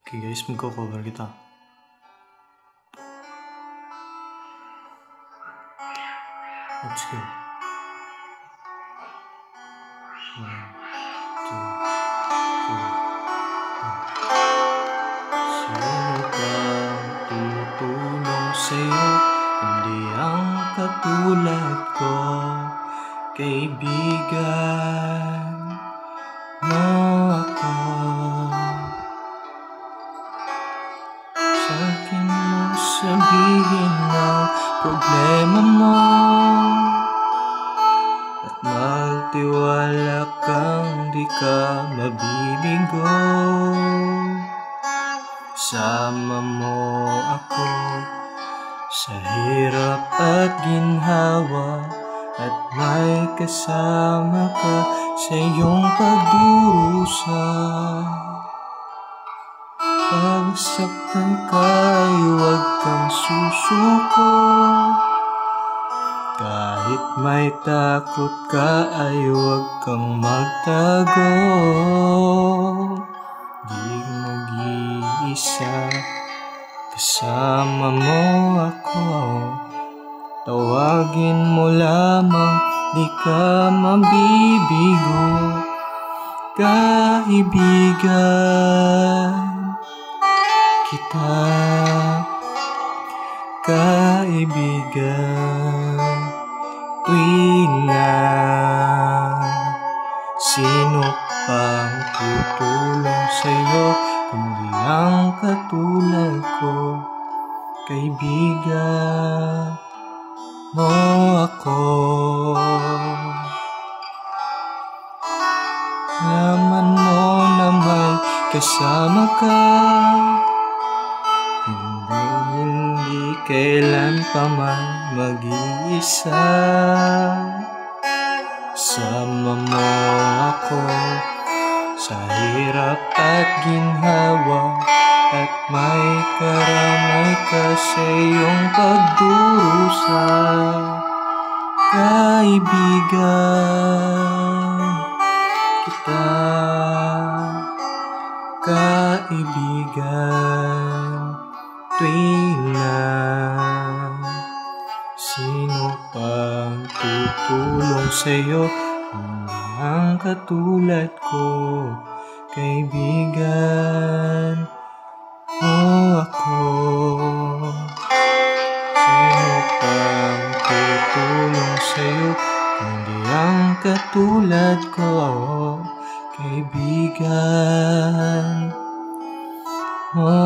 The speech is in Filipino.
Okay guys, magko-cover kita. Let's go. 1, 2, 3, 4. Sino bang tutulong sa'yo, kundi ang katulad ko? Kaibigan mo ako. Sa'kin mo sabihin ang problema mo, at magtiwala kang di ka mabibigo. Sama mo ako sa hirap at ginhawa, at may kasama ka sa iyong pagdurusa. Pag saktan ka'y huwag kang susuko, kahit may takot ka ay huwag kang magtago. Di mag-iisa, kasama mo ako. Tawagin mo lamang, di ka mabibigo. Kaibigan kita, kaibigan. Tuwina, sino pang tutulong sa'yo, kundi ang katulad ko? Kaibigan mo ako. Laman mo na may kasama ka, hindi kailan pa man mag-iisa. Sama mo ako sa hirap at ginhawa, at may karamay ka sa iyong pagdurusa. Kaibigan kita, kaibigan. Tuwina, sino pang tutulong sa'yo, kundi ang katulad ko? Kaibigan mo ako. Sino pang tutulong sa'yo, kundi ang katulad ko? Kaibigan mo